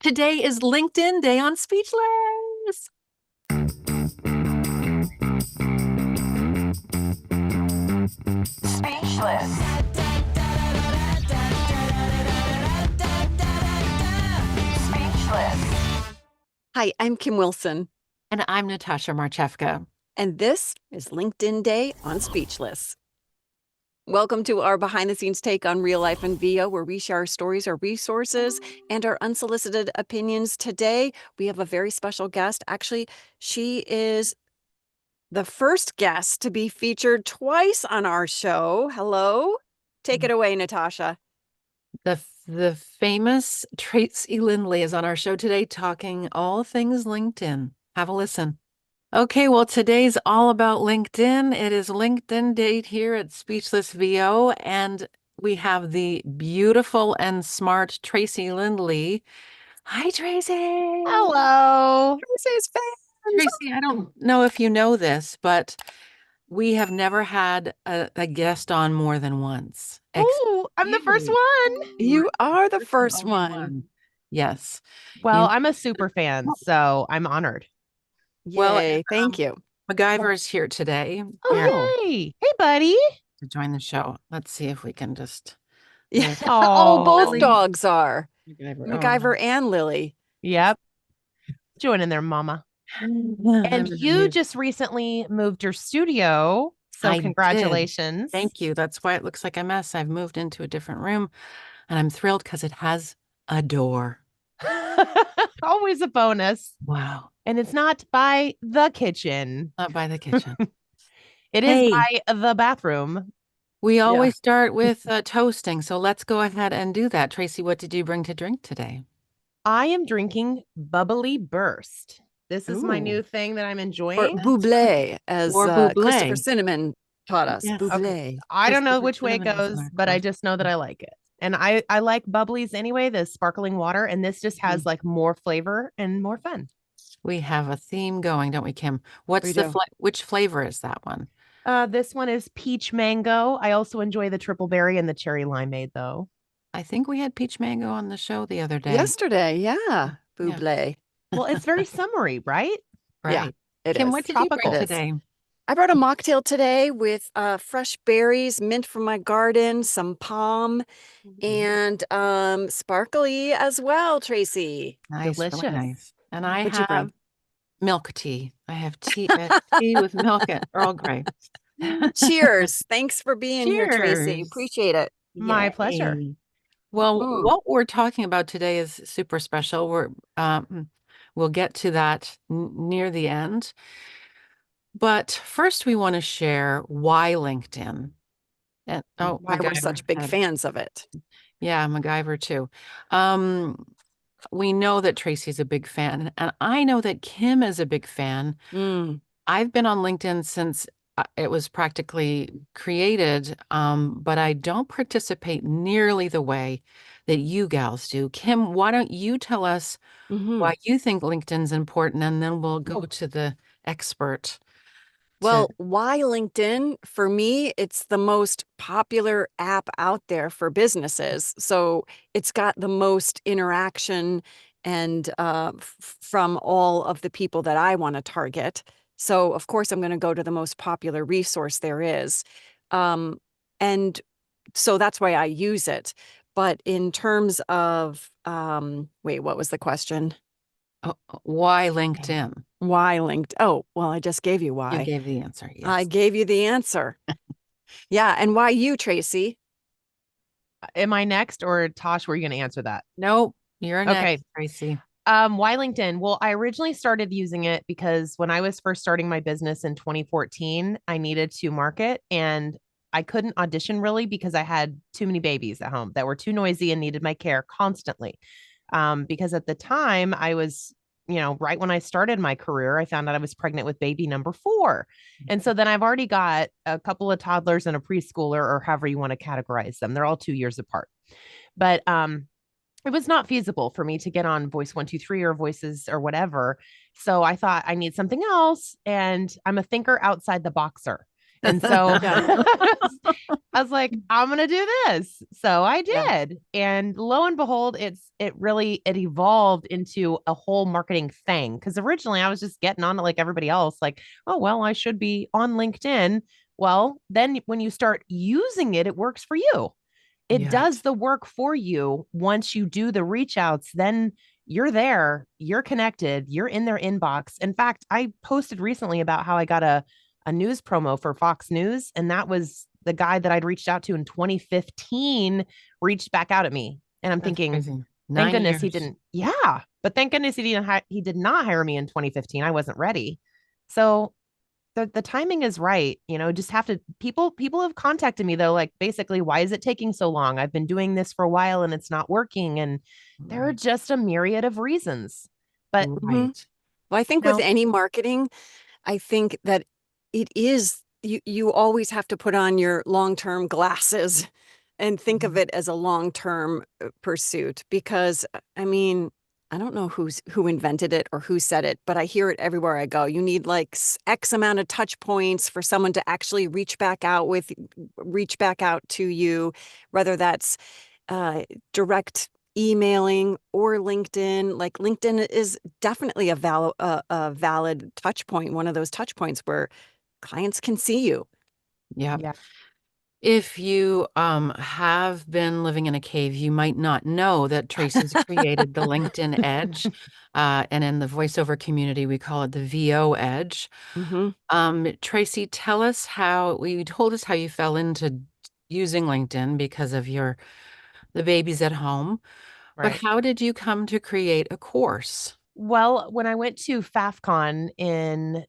Today is LinkedIn Day on Speechless. Speechless. Speechless. Hi, I'm Kim Wilson, And I'm Natasha Marchewka. and this is LinkedIn Day on Speechless. Welcome to our behind-the-scenes take on real life and VO, where we share our stories, our resources, and our unsolicited opinions. Today, we have a very special guest. Actually, she is the first guest to be featured twice on our show. Hello. Take it away, Natasha. The famous Tracy Lindley is on our show today talking all things LinkedIn. Have a listen. Okay, well, today's all about LinkedIn. It is LinkedIn Day here at Speechless VO, and we have the beautiful and smart Tracy Lindley. Hi, Tracy. Hello. Tracy's fans. Tracy, I don't know if you know this, but we have never had a guest on more than once. Oh, I'm the first one. You are the first Only one. Yes. Well, You- I'm a super fan, so I'm honored. Well, Yay, thank you. MacGyver is here today here Oh, yay. Hey, buddy. to join the show. Let's see if we can just. Yeah. Yes. Oh, both Lily. dogs are. MacGyver. MacGyver and Lily. Yep. Join in there, mama. And you just recently moved your studio. So I did. congratulations. Thank you. That's why it looks like a mess. I've moved into a different room, and I'm thrilled because it has a door. Always a bonus. Wow. And it's not by the kitchen. Not by the kitchen. It Hey. is by the bathroom. We always start with toasting, so let's go ahead and do that. Tracy, what did you bring to drink today? I am drinking Bubbly Burst. This is my Ooh. new thing that I'm Or enjoying. buble, as Or buble. Christopher Cinnamon taught us. Yes. Buble. I don't know Christopher which way it Cinnamon was in goes, our but I course. just know that I like it. And I like bubblies anyway, the sparkling water, and this just has like more flavor and more fun. We have a theme going, don't we, Kim? What's We the do. which flavor is that one? This one is peach mango. I also enjoy the triple berry and the cherry limeade though. I think we had peach mango on the show the other day. Yesterday, yeah. Buble. Well, it's very summery, right? Right. Yeah, it Kim, is. what did you Tropical. bring It is. today? I brought a mocktail today with fresh berries, mint from my garden, some palm, and sparkly as well, Tracy. Nice, really Delicious. nice. And I What'd you bring? have milk tea. I have tea, tea with milk and Earl Grey. Cheers. Thanks for being here, Tracy. Cheers. Appreciate it. My pleasure. Yay. Well, Mm. what we're talking about today is super special. We'll get to that near the end. But first, we want to share why LinkedIn. And Why we're such big fans of it. Yeah, MacGyver too. We know that Tracy's a big fan, and I know that Kim is a big fan. Mm. I've been on LinkedIn since it was practically created, but I don't participate nearly the way that you gals do. Kim, why don't you tell us Mhm. why you think LinkedIn's important, and then we'll go to the expert. Well, why LinkedIn? For me, it's the most popular app out there for businesses. So it's got the most interaction and from all of the people that I want to target. So of course, I'm going to go to the most popular resource there is. And so that's why I use it. But in terms of, wait, what was the question? Why LinkedIn? Why LinkedIn? Oh, well, I just gave you why. You gave the answer. Yes. I gave you the answer. Yeah. And why you, Tracy? Am I next or Tosh, were you going to answer that? Nope. You're next, Okay. Tracy. Why LinkedIn? Well, I originally started using it because when I was first starting my business in 2014, I needed to market and I couldn't audition really because I had too many babies at home that were too noisy and needed my care constantly. Because at the time I was, right when I started my career, I found out I was pregnant with baby number 4. And so then I've already got a couple of toddlers and a preschooler, or however you want to categorize them. They're all 2 years apart. But it was not feasible for me to get on Voice 123 or Voices or whatever. So I thought I need something else. And I'm a thinker outside the boxer. And so Yeah. I was like, I'm going to do this. So I Yeah. did. And lo and behold, it evolved into a whole marketing thing. Cause originally I was just getting on it like everybody else, like, oh, well, I should be on LinkedIn. Well, then when you start using it, it works for you. It Yeah. does the work for you. Once you do the reach outs, then you're there, you're connected, you're in their inbox. In fact, I posted recently about how I got a news promo for Fox News, and that was the guy that I'd reached out to in 2015 reached back out at me. And I'm That's thinking, crazy. thank 9 goodness he years. didn't. Yeah, but thank goodness he did not hire me in 2015. I wasn't ready. So the timing is right. Just have to people have contacted me though, like basically, why is it taking so long? I've been doing this for a while and it's not working. And there are Right. just a myriad of reasons. But Mhm. Right. Well, I think with now, any marketing, I think that it is you always have to put on your long-term glasses and think of Mhm. it as a long-term pursuit because I mean, I don't know who invented it or who said it, but I hear it everywhere I go. You need like X amount of touch points for someone to actually reach back out to you, whether that's uh, direct emailing or LinkedIn. Like LinkedIn is definitely a valid touch point, one of those touch points where clients can see you. Yep. yeah, If you have been living in a cave, you might not know that Tracy's created the LinkedIn Edge. And in the voiceover community, we call it the VO Edge. Hmm. Tracy, tell us you told us how you fell into using LinkedIn because of the babies at home, but right. how did you come to create a course? Well, when I went to FAFCON in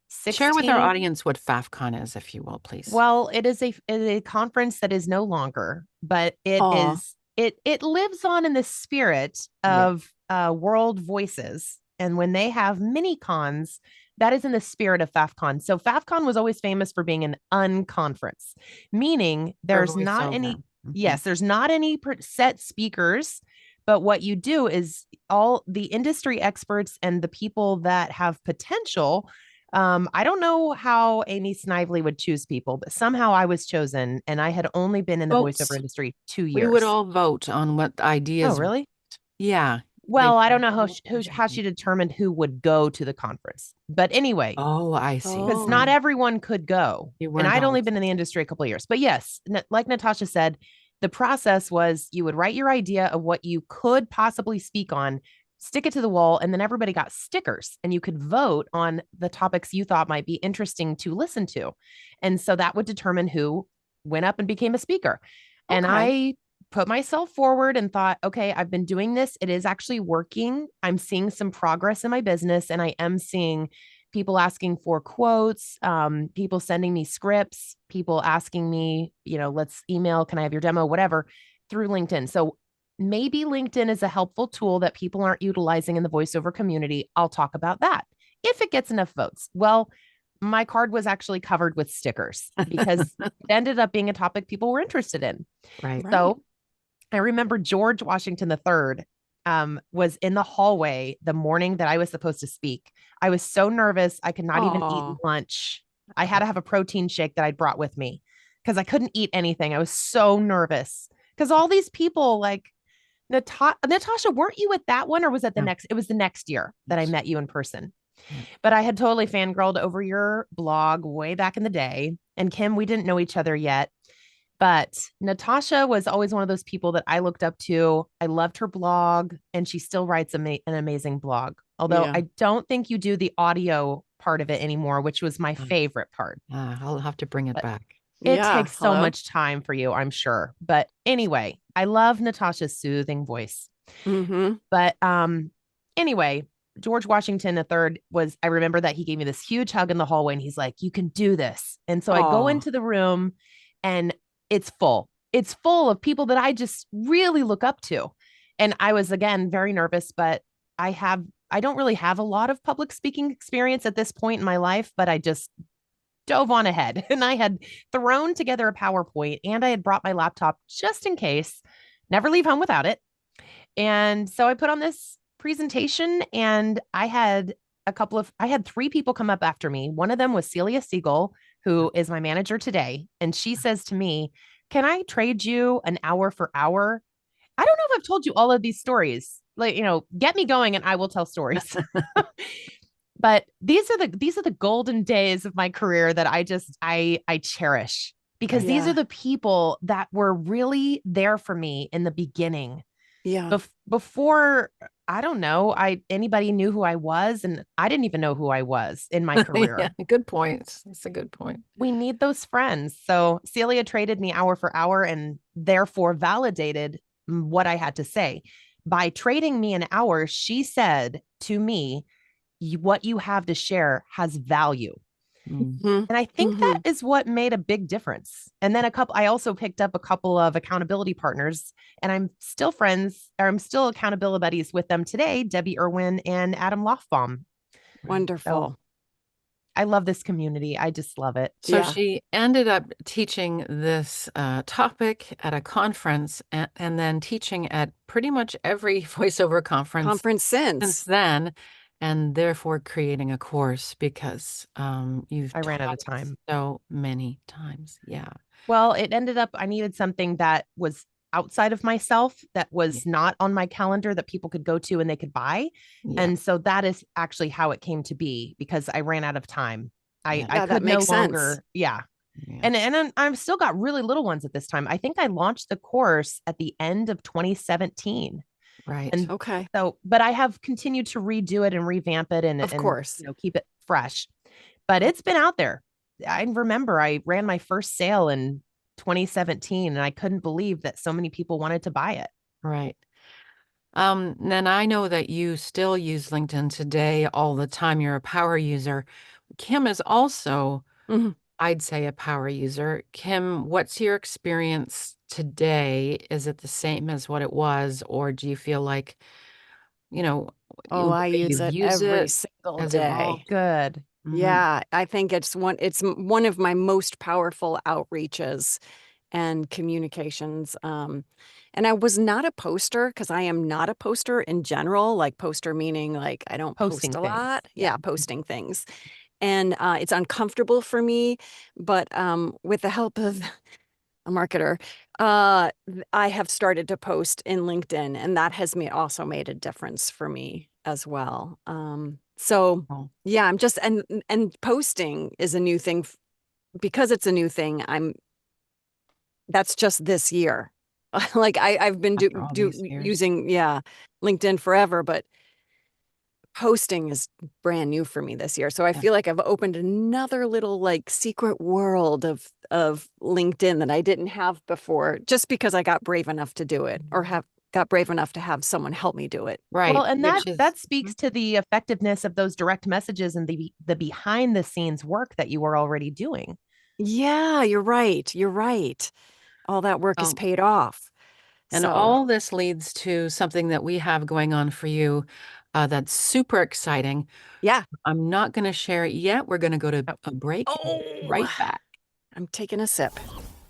Share with our 2016, audience what FAFCON is, if you will, please. well, it is a conference that is no longer, but Aw. it lives on in the spirit Yeah. of World Voices. And when they have mini cons, that is in the spirit of FAFCON. So FAFCON was always famous for being an unconference, meaning For there's not voiceover. any, yes, there's not any set speakers. But what you do is all the industry experts and the people that have potential. I don't know how Amy Snively would choose people, but somehow I was chosen, and I had only been in the voiceover Votes. industry 2 We would years. all vote on what Oh, ideas. really? Yeah. They Well, I don't know how she determined who would go to the conference. But anyway, Oh, I see. because Oh. not everyone could go. You And weren't I'd all only been in the industry a couple of years. But yes, like Natasha said, the process was you would write your idea of what you could possibly speak on, stick it to the wall, and then everybody got stickers and you could vote on the topics you thought might be interesting to listen to. And so that would determine who went up and became a speaker. And Okay. I put myself forward and thought, okay, I've been doing this. It is actually working. I'm seeing some progress in my business and I am seeing people asking for quotes, people sending me scripts, people asking me, let's email, can I have your demo, whatever, through LinkedIn. So maybe LinkedIn is a helpful tool that people aren't utilizing in the voiceover community. I'll talk about that if it gets enough votes. Well, my card was actually covered with stickers because it ended up being a topic people were interested in. right. Right. So I remember George Washington III was in the hallway the morning that I was supposed to speak. I was so nervous. I could not even eat Oh. lunch. I had to have a protein shake that I'd brought with me because I couldn't eat anything. I was so nervous because all these people like Natasha, weren't you at that one or was it the No. next? It was the next year that I Yes. met you in person. Yeah. But I had totally fangirled over your blog way back in the day. And Kim, we didn't know each other yet. But Natasha was always one of those people that I looked up to. I loved her blog, and she still writes an amazing blog. Although Yeah. I don't think you do the audio part of it anymore, which was my Um, favorite part. I'll have to bring it But back. it Yeah. takes so Hello. much time for you, I'm sure. But anyway, I love Natasha's soothing voice. Mm-hmm. But anyway, George Washington III I remember that he gave me this huge hug in the hallway and he's like, you can do this. And so I go Oh. into the room and it's full. It's full of people that I just really look up to. And I was again very nervous, but I don't really have a lot of public speaking experience at this point in my life, but I just dove on ahead and I had thrown together a PowerPoint and I had brought my laptop just in case. Never leave home without it. And so I put on this presentation and I had three people come up after me. One of them was Celia Siegel, who is my manager today. And she says to me, can I trade you an hour for hour? I don't know if I've told you all of these stories. Like, get me going and I will tell stories. But these are the golden days of my career that I cherish, because these Yeah. are the people that were really there for me in the beginning. Yeah. Before, I don't know, anybody knew who I was, and I didn't even know who I was in my career. Yeah, good point. That's a good point. We need those friends. So Celia traded me hour for hour and therefore validated what I had to say. By trading me an hour, she said to me, what you have to share has value. Mm. Mhm. And I think that is what made a big difference. And then I also picked up a couple of accountability partners, and I'm still accountability buddies with them today, Debbie Irwin and Adam Lofbaum. Wonderful. So I love this community. I just love it. So Yeah. she ended up teaching this topic at a conference and then teaching at pretty much every voiceover conference since since. then, and therefore creating a course because you've I ran out taught of time. so many times. Yeah. Well, it ended up I needed something that was outside of myself, that was not on my calendar, that people could go to and they could buy. Yeah. And so that is actually how it came to be, because I ran out of time. I that could no makes sense. longer. Yeah. Yeah. And I've still got really little ones at this time. I think I launched the course at the end of 2017. Right. And Okay. so, but I have continued to redo it and revamp it and, Of course. keep it fresh. But it's been out there. I remember I ran my first sale in 2017, and I couldn't believe that so many people wanted to buy it. Right. Then I know that you still use LinkedIn today all the time. You're a power user. Kim is also, Mhm. I'd say, a power user. Kim, what's your experience today? Is it the same as what it was, or do you feel like, Oh, the I way use you it use every it single has day. evolved? Good. Mhm. Yeah, I think it's one of my most powerful outreaches and communications. And I was not a poster, because I am not a poster in general, like poster meaning like I don't Posting post a things. lot. Yeah. Yeah, posting things. And it's uncomfortable for me, but with the help of a marketer, I have started to post in LinkedIn, and that has also made a difference for me as well. So Oh, yeah, I'm just and posting is a new thing because it's a new thing. That's just this year. Like I've been after all these years. using LinkedIn forever, but posting is brand new for me this year. So I Yeah. feel like I've opened another little like secret world of LinkedIn that I didn't have before, just because I got brave enough to do it, or got brave enough to have someone help me do it. Right. Well, and which is, that speaks to the effectiveness of those direct messages and the behind the scenes work that you were already doing. Yeah, you're right. You're right. All that work is Um, paid off. and So all this leads to something that we have going on for you that's super exciting. yeah. I'm not going to share it yet. We're going to go to a break. Oh, Right back. I'm taking a sip.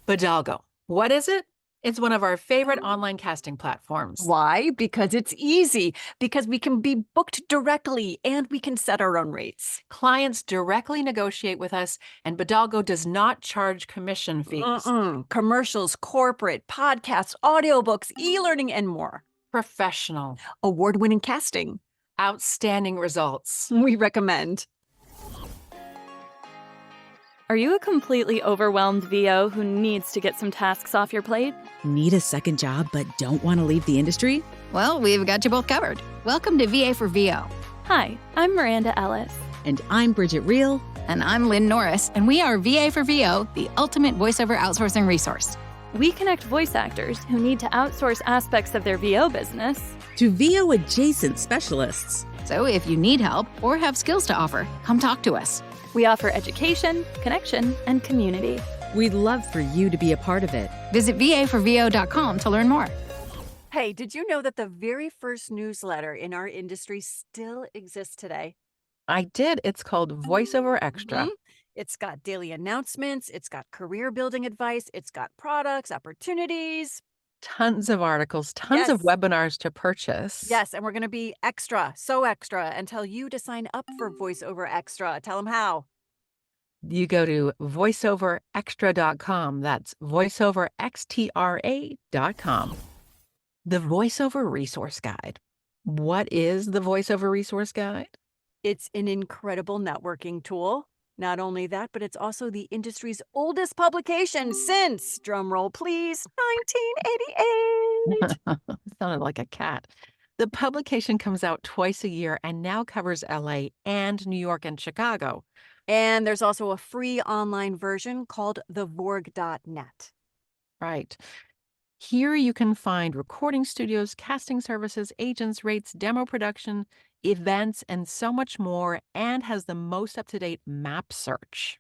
Bidalgo. What is it? It's one of our favorite online casting platforms. Why? Because it's easy. Because we can be booked directly and we can set our own rates. Clients directly negotiate with us, and Bidalgo does not charge commission fees. Commercials, corporate, podcasts, audiobooks, e-learning, and more. Professional, Award-winning casting. outstanding results. We recommend. Are you a completely overwhelmed VO who needs to get some tasks off your plate? Need a second job but don't want to leave the industry? Well, we've got you both covered. Welcome to VA for VO. Hi, I'm Miranda Ellis. And I'm Bridget Reel. And I'm Lynn Norris, and we are VA for VO, the ultimate voiceover outsourcing resource. We connect voice actors who need to outsource aspects of their VO business To VO adjacent specialists. So if you need help or have skills to offer, come talk to us. We offer education, connection, and community. We'd love for you to be a part of it. Visit vaforvo.com to learn more. Hey, did you know that the very first newsletter in our industry still exists today? I did. It's called VoiceOver Extra. Mhm. It's got daily announcements, it's got career building advice, it's got products, opportunities. Tons of articles, tons of Yes. webinars to purchase. Yes, and we're going to be extra, so extra, and tell you to sign up for VoiceOver Extra. Tell them how. you go to voiceoverextra.com. That's voiceoverextra.com. The VoiceOver Resource Guide. What is the VoiceOver Resource Guide? It's an incredible networking tool. Not only that, but it's also the industry's oldest publication since, drumroll please, 1988. Sounded like a cat. The publication comes out twice a year and now covers LA and New York and Chicago. And there's also a free online version called thevorg.net. Right. Here you can find recording studios, casting services, agents, rates, demo production, events, and so much more, and has the most up-to-date map search.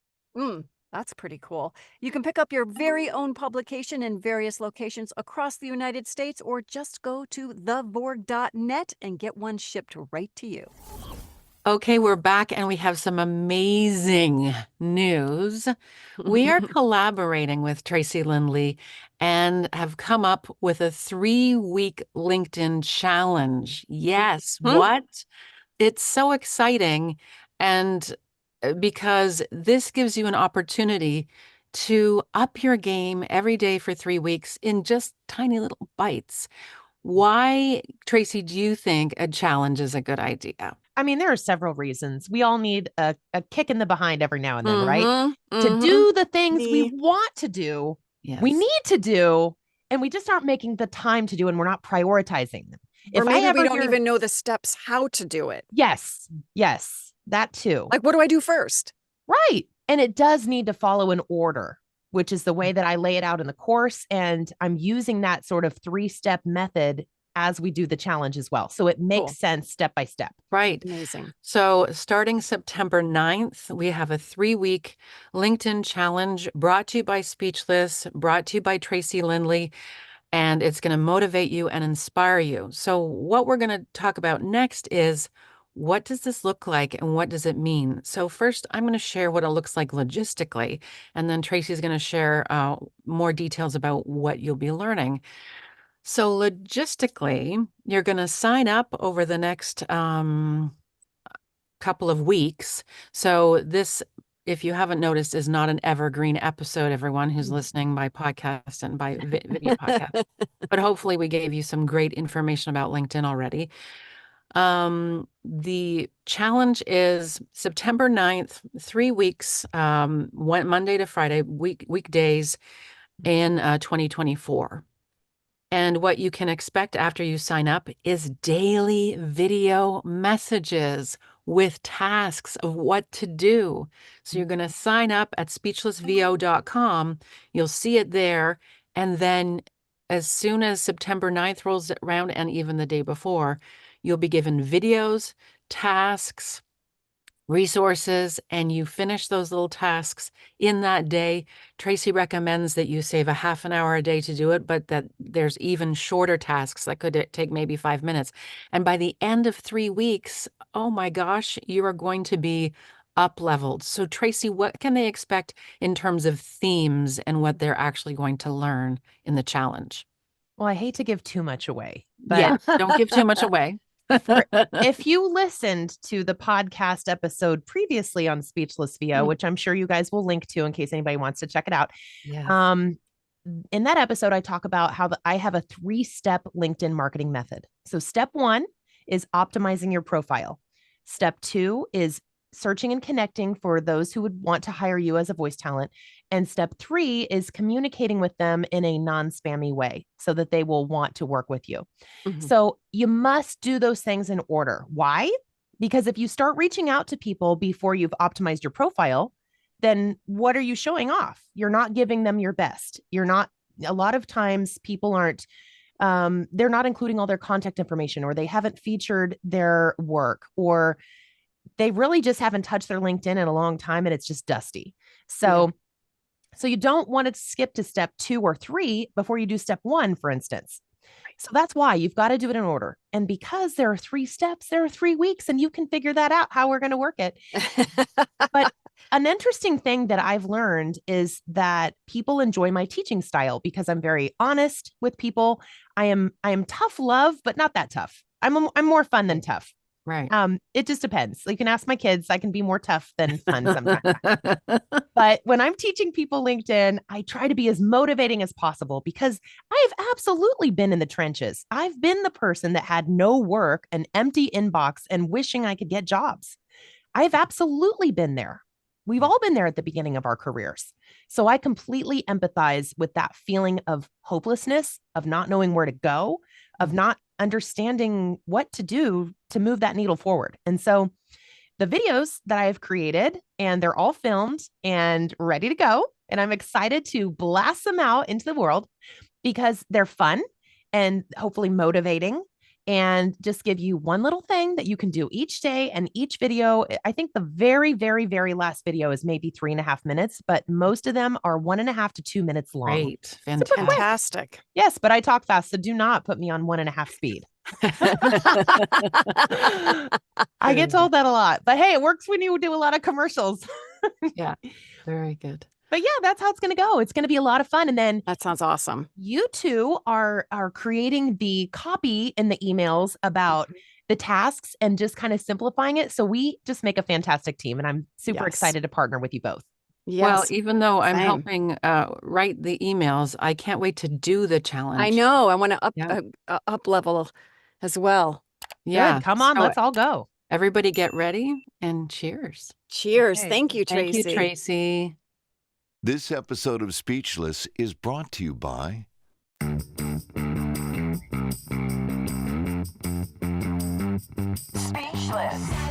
That's pretty cool. You can pick up your very own publication in various locations across the United States, or just go to thevorg.net and get one shipped right to you. Okay, we're back and we have some amazing news. We are collaborating with Tracy Lindley and have come up with a 3-week LinkedIn challenge. Yes, what? It's so exciting. And because this gives you an opportunity to up your game every day for 3 weeks in just tiny little bites. Why, Tracy, do you think a challenge is a good idea? I mean, there are several reasons. We all need a kick in the behind every now and then, right? To do the things we want to do, we need to do, and we just aren't making the time to do, and we're not prioritizing them. Or maybe we don't even know the steps how to do it. Yes, that too. Like, what do I do first? Right. And it does need to follow an order, which is the way that I lay it out in the course. And I'm using that sort of 3-step method as we do the challenge as well. So it makes sense step by step. Right. Amazing. So starting September 9th, we have a 3-week LinkedIn challenge brought to you by Speechless, brought to you by Tracy Lindley, and it's going to motivate you and inspire you. So what we're going to talk about next is, what does this look like and what does it mean? So first, I'm going to share what it looks like logistically, and then Tracy's going to share more details about what you'll be learning. So logistically, you're going to sign up over the next couple of weeks. So this, if you haven't noticed, is not an evergreen episode, everyone who's listening by podcast and by video podcast. But hopefully we gave you some great information about LinkedIn already. The challenge is September 9th, 3 weeks, Monday to Friday, weekdays in 2024. And what you can expect after you sign up is daily video messages with tasks of what to do. So you're going to sign up at speechlessvo.com. You'll see it there. And then as soon as September 9th rolls around, and even the day before, you'll be given videos, tasks, resources, and you finish those little tasks in that day. Tracy recommends that you save a half an hour a day to do it, but that there's even shorter tasks that could take maybe 5 minutes. And by the end of 3 weeks, oh my gosh, you are going to be up-leveled. So Tracy, what can they expect in terms of themes and what they're actually going to learn in the challenge? Well, I hate to give too much away, but don't give too much away. If you listened to the podcast episode previously on Speechless VO, which I'm sure you guys will link to in case anybody wants to check it out. In that episode, I talk about how I have a 3-step LinkedIn marketing method. So step 1 is optimizing your profile. Step 2 is searching and connecting for those who would want to hire you as a voice talent. And step 3 is communicating with them in a non-spammy way so that they will want to work with you. So you must do those things in order. Why? Because if you start reaching out to people before you've optimized your profile, then what are you showing off? You're not giving them your best. A lot of times people aren't, they're not including all their contact information, or they haven't featured their work, or they really just haven't touched their LinkedIn in a long time and it's just dusty. So you don't want to skip to step 2 or 3 before you do step 1, for instance. So that's why you've got to do it in order. And because there are 3 steps, there are 3 weeks, and you can figure that out, how we're going to work it. But an interesting thing that I've learned is that people enjoy my teaching style because I'm very honest with people. I am tough love, but not that tough. I'm more fun than tough. Right. It just depends. You can ask my kids. I can be more tough than fun sometimes. But when I'm teaching people LinkedIn, I try to be as motivating as possible because I've absolutely been in the trenches. I've been the person that had no work, an empty inbox, and wishing I could get jobs. I've absolutely been there. We've all been there at the beginning of our careers. So I completely empathize with that feeling of hopelessness, of not knowing where to go, of not understanding what to do to move that needle forward. And so the videos that I have created, and they're all filmed and ready to go. And I'm excited to blast them out into the world because they're fun and hopefully motivating, and just give you one little thing that you can do each day. And each video, I think the very, very, very last video is maybe 3.5 minutes, but most of them are 1.5 to 2 minutes long. Great. Fantastic. Fantastic. Yes, but I talk fast, so do not put me on 1.5 speed. I get told that a lot, but hey, it works when you do a lot of commercials. Yeah, very good. But yeah, that's how it's going to go. It's going to be a lot of fun. And then That sounds awesome. you two are creating the copy in the emails about the tasks and just kind of simplifying it. So we just make a fantastic team, and I'm super Yes. excited to partner with you both. Well, Yes. even though I'm same. helping write the emails, I can't wait to do the challenge. I know. I want to Yeah. up level as well. Yeah. Good. Come on, So let's all go. everybody get ready and cheers. Cheers. Okay. Thank you, Thank Tracy. you, Tracy. This episode of Speechless is brought to you by Speechless.